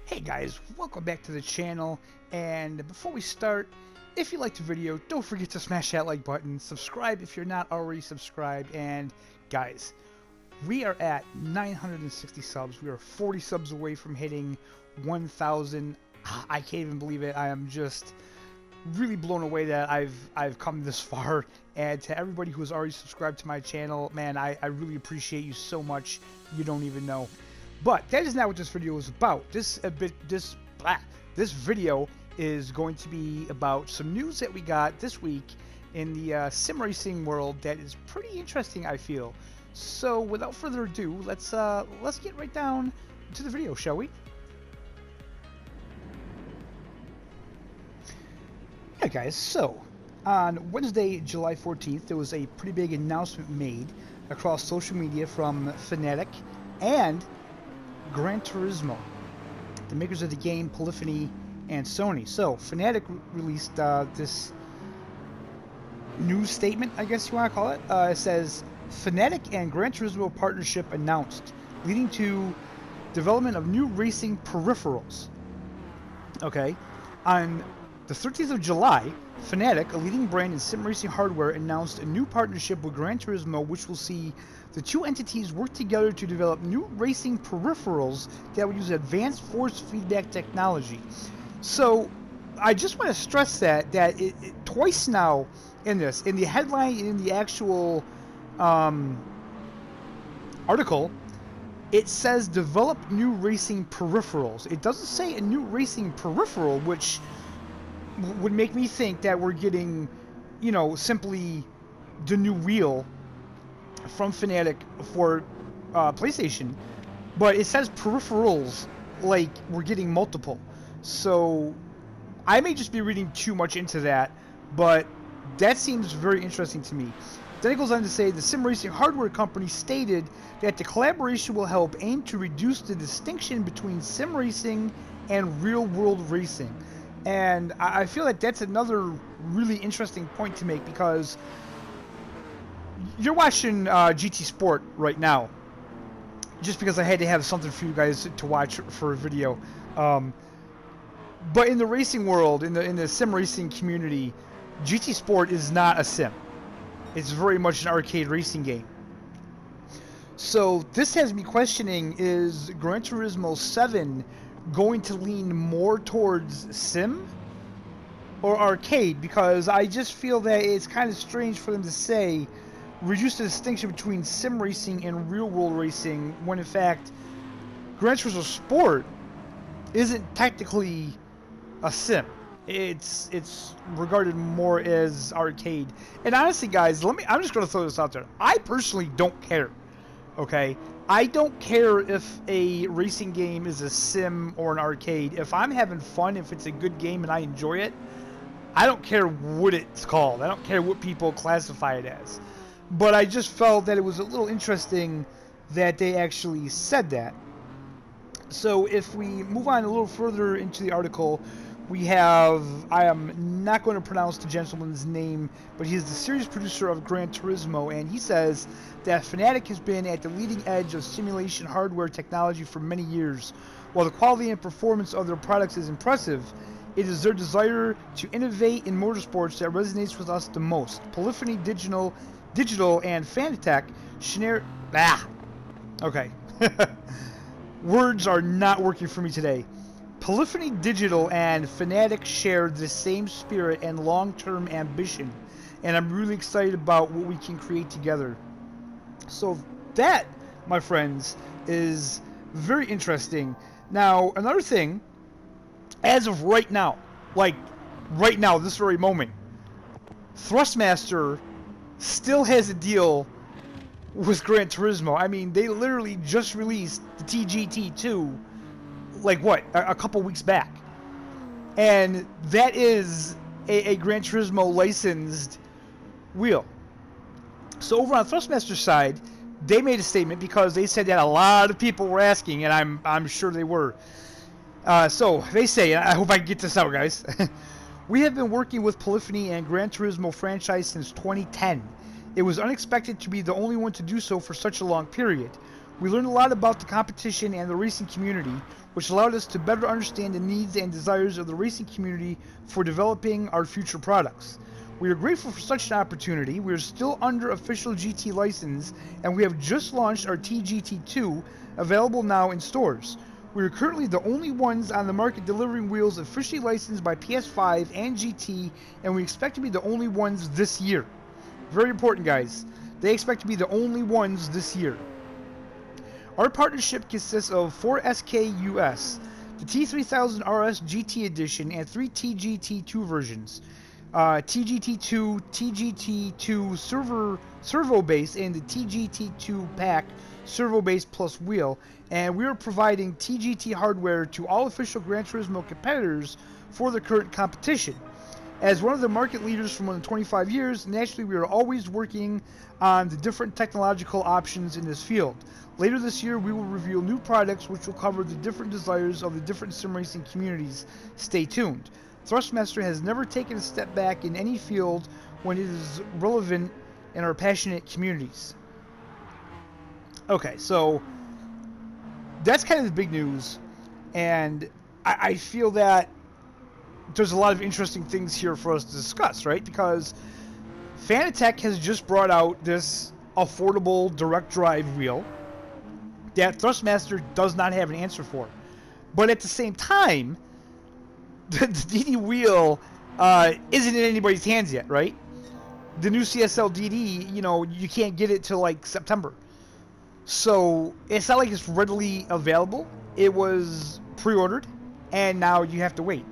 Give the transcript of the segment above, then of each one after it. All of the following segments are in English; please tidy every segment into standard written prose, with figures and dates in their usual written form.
Hey guys, welcome back to the channel, and before we start, if you liked the video, don't forget to smash that like button, subscribe if you're not already subscribed, and guys, we are at 960 subs. We are 40 subs away from hitting 1,000. I can't even believe it. I am just really blown away that I've come this far, and to everybody who has already subscribed to my channel, man, I really appreciate you so much. You don't even know. But that is not what this video is about. This video is going to be about some news that we got this week in the sim racing world that is pretty interesting, I feel. So without further ado, let's get right down to the video, shall we? Yeah, guys. So on Wednesday, July 14th, there was a pretty big announcement made across social media from Fanatec and Gran Turismo, the makers of the game, Polyphony, and Sony. So Fanatec released this news statement, I guess you want to call it. It says, Fanatec and Gran Turismo partnership announced, leading to development of new racing peripherals. Okay, on the 13th of July, Fanatec, a leading brand in sim racing hardware, announced a new partnership with Gran Turismo, which will see the two entities work together to develop new racing peripherals that will use advanced force feedback technology. So, I just want to stress that it twice now in this, in the headline and in the actual article, it says develop new racing peripherals. It doesn't say a new racing peripheral, which would make me think that we're getting, you know, simply the new wheel from Fanatec for PlayStation, but it says peripherals, like we're getting multiple. So I may just be reading too much into that, but that seems very interesting to me. Then it goes on to say the sim racing hardware company stated that the collaboration will help aim to reduce the distinction between sim racing and real world racing. And I feel like that's another really interesting point to make, because you're watching GT Sport right now, just because I had to have something for you guys to watch for a video. But in the racing world, in the sim racing community, GT Sport is not a sim. It's very much an arcade racing game. So this has me questioning, is Gran Turismo 7 going to lean more towards sim or arcade? Because I just feel that it's kind of strange for them to say reduce the distinction between sim racing and real world racing, when in fact Gran Turismo Sport isn't technically a sim. It's regarded more as arcade. And honestly, guys, I'm just going to throw this out there. I personally don't care. Okay, I don't care if a racing game is a sim or an arcade. If I'm having fun, if it's a good game and I enjoy it, I don't care what it's called. I don't care what people classify it as. But I just felt that it was a little interesting that they actually said that. So if we move on a little further into the article, we have, I am not going to pronounce the gentleman's name, but he is the series producer of Gran Turismo, and he says that Fanatec has been at the leading edge of simulation hardware technology for many years. While the quality and performance of their products is impressive, it is their desire to innovate in motorsports that resonates with us the most. Polyphony Digital and Fanatec share... Okay. Words are not working for me today. Polyphony Digital and Fanatec share the same spirit and long-term ambition, and I'm really excited about what we can create together. So that, my friends, is very interesting. Now, another thing, as of right now, like right now, this very moment, Thrustmaster still has a deal with Gran Turismo. I mean, they literally just released the TGT2 like what, a couple weeks back, and that is a Gran Turismo licensed wheel. So over on Thrustmaster's side, they made a statement because they said that a lot of people were asking, and I'm sure they were. So they say, and I hope I can get this out, guys. We have been working with Polyphony and Gran Turismo franchise since 2010. It was unexpected to be the only one to do so for such a long period. We learned a lot about the competition and the racing community, which allowed us to better understand the needs and desires of the racing community for developing our future products. We are grateful for such an opportunity. We are still under official GT license, and we have just launched our TGT2, available now in stores. We are currently the only ones on the market delivering wheels officially licensed by PS5 and GT, and we expect to be the only ones this year. Very important, guys. They expect to be the only ones this year. Our partnership consists of 4 SKUs, the T3000 RS GT Edition, and 3 TGT2 versions. TGT2, TGT2 servo base, and the TGT2 pack servo base plus wheel. And we are providing TGT hardware to all official Gran Turismo competitors for the current competition. As one of the market leaders for more than 25 years, naturally we are always working on the different technological options in this field. Later this year, we will reveal new products which will cover the different desires of the different sim racing communities. Stay tuned. Thrustmaster has never taken a step back in any field when it is relevant in our passionate communities. Okay, so that's kind of the big news, and I feel that there's a lot of interesting things here for us to discuss, right? Because Fanatec has just brought out this affordable direct drive wheel that Thrustmaster does not have an answer for. But at the same time, the DD wheel isn't in anybody's hands yet, right? The new CSL DD, you can't get it till like September. So it's not like it's readily available. It was pre-ordered, and now you have to wait.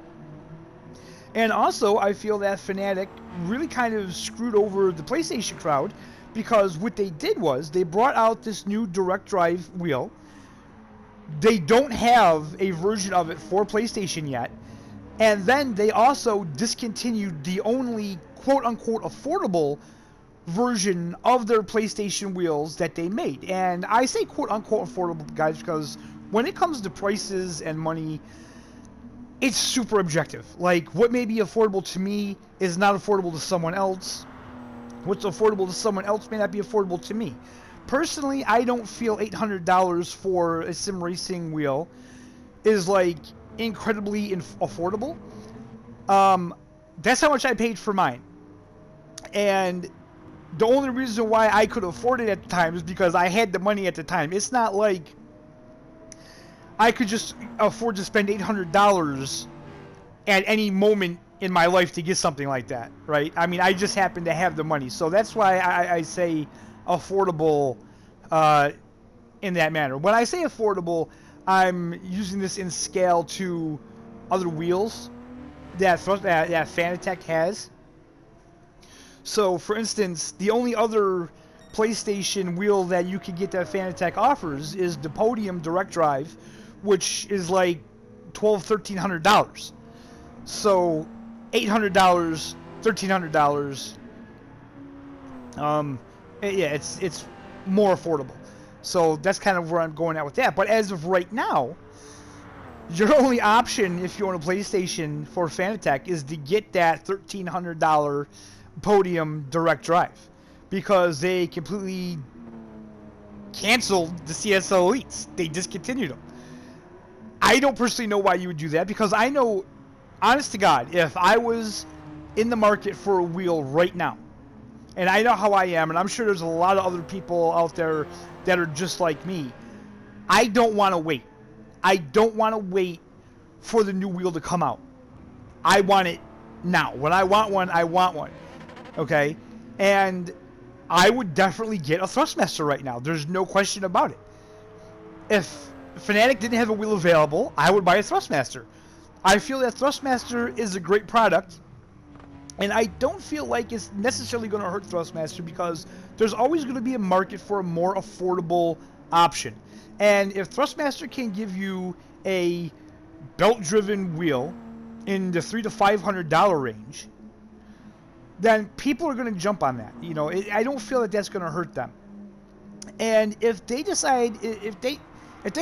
And also, I feel that Fanatec really kind of screwed over the PlayStation crowd, because what they did was they brought out this new direct drive wheel. They don't have a version of it for PlayStation yet. And then they also discontinued the only quote-unquote affordable version of their PlayStation wheels that they made. And I say quote-unquote affordable, guys, because when it comes to prices and money, it's super objective. Like, what may be affordable to me is not affordable to someone else. What's affordable to someone else may not be affordable to me. Personally, I don't feel $800 for a sim racing wheel is like incredibly affordable. That's how much I paid for mine. And the only reason why I could afford it at the time is because I had the money at the time. It's not like I could just afford to spend $800 at any moment in my life to get something like that, right? I mean, I just happen to have the money. So that's why I say affordable in that manner. When I say affordable, I'm using this in scale to other wheels that Fanatec has. So, for instance, the only other PlayStation wheel that you could get that Fanatec offers is the Podium Direct Drive, which is like $1,200–$1,300. So, $800, $1,300. Yeah, it's more affordable. So that's kind of where I'm going at with that. But as of right now, your only option if you own a PlayStation for Fanatec is to get that $1,300 Podium Direct Drive, because they completely canceled the CSL Elites. They discontinued them. I don't personally know why you would do that, because I know, honest to God, if I was in the market for a wheel right now, and I know how I am, and I'm sure there's a lot of other people out there that are just like me, I don't want to wait. I don't want to wait for the new wheel to come out. I want it now. When I want one, I want one. Okay? And I would definitely get a Thrustmaster right now. There's no question about it. If Fanatec didn't have a wheel available, I would buy a Thrustmaster. I feel that Thrustmaster is a great product, and I don't feel like it's necessarily going to hurt Thrustmaster, because there's always going to be a market for a more affordable option. And if Thrustmaster can give you a belt-driven wheel in the $300 to $500 range, then people are going to jump on that. I don't feel that that's going to hurt them. And if they decide, if they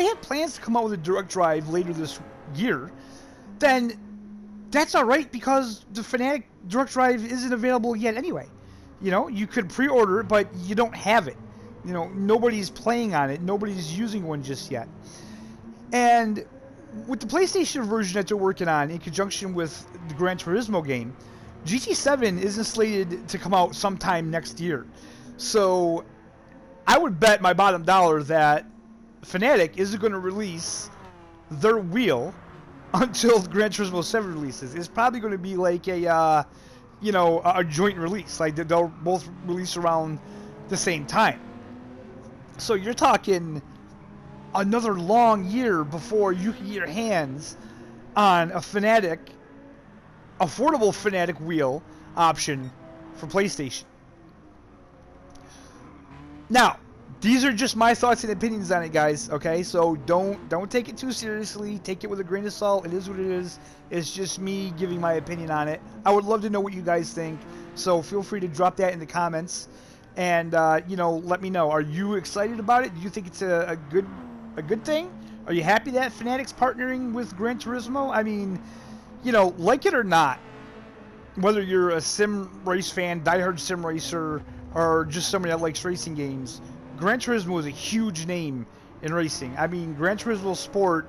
have plans to come out with a direct drive later this year, then that's all right, because the Fanatec direct drive isn't available yet anyway. You could pre-order it, but you don't have it. You know, nobody's playing on it. Nobody's using one just yet. And with the PlayStation version that they're working on in conjunction with the Gran Turismo game, GT7 isn't slated to come out sometime next year. So I would bet my bottom dollar that Fanatec isn't going to release their wheel until Gran Turismo 7 releases. It's probably going to be like a, you know, a joint release. Like they'll both release around the same time. So you're talking another long year before you can get your hands on a Fanatec, affordable Fanatec wheel option for PlayStation. Now, these are just my thoughts and opinions on it, guys. Okay, so don't take it too seriously. Take it with a grain of salt. It is what it is. It's just me giving my opinion on it. I would love to know what you guys think. So feel free to drop that in the comments, and you know, let me know. Are you excited about it? Do you think it's a good thing? Are you happy that Fanatec's partnering with Gran Turismo? I mean, you know, like it or not, whether you're a sim race fan, diehard sim racer, or just somebody that likes racing games, Gran Turismo is a huge name in racing. I mean, Gran Turismo Sport,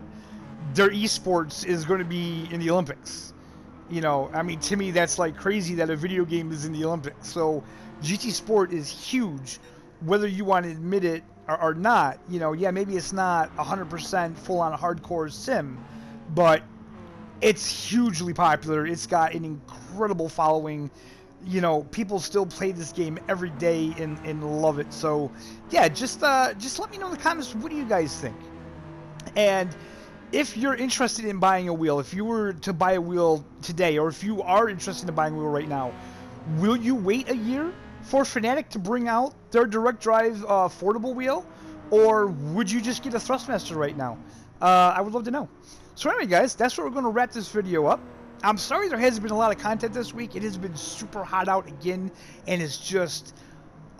their esports is going to be in the Olympics. You know, I mean, to me, that's like crazy that a video game is in the Olympics. So GT Sport is huge, whether you want to admit it or not. You know, yeah, maybe it's not 100% full-on hardcore sim, but it's hugely popular. It's got an incredible following. You know, people still play this game every day and love it. So, yeah, just let me know in the comments, what do you guys think? And if you're interested in buying a wheel, if you were to buy a wheel today, or if you are interested in buying a wheel right now, will you wait a year for Fanatec to bring out their direct drive affordable wheel? Or would you just get a Thrustmaster right now? I would love to know. So anyway, guys, that's where we're going to wrap this video up. I'm sorry there hasn't been a lot of content this week. It has been super hot out again, and it's just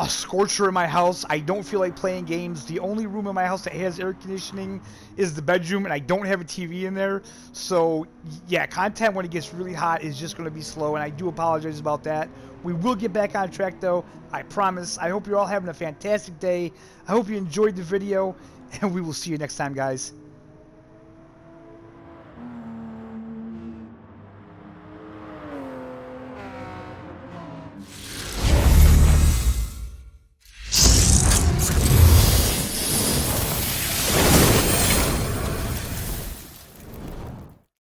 a scorcher in my house. I don't feel like playing games. The only room in my house that has air conditioning is the bedroom, and I don't have a TV in there. So, yeah, content when it gets really hot is just going to be slow, and I do apologize about that. We will get back on track, though. I promise. I hope you're all having a fantastic day. I hope you enjoyed the video, and we will see you next time, guys.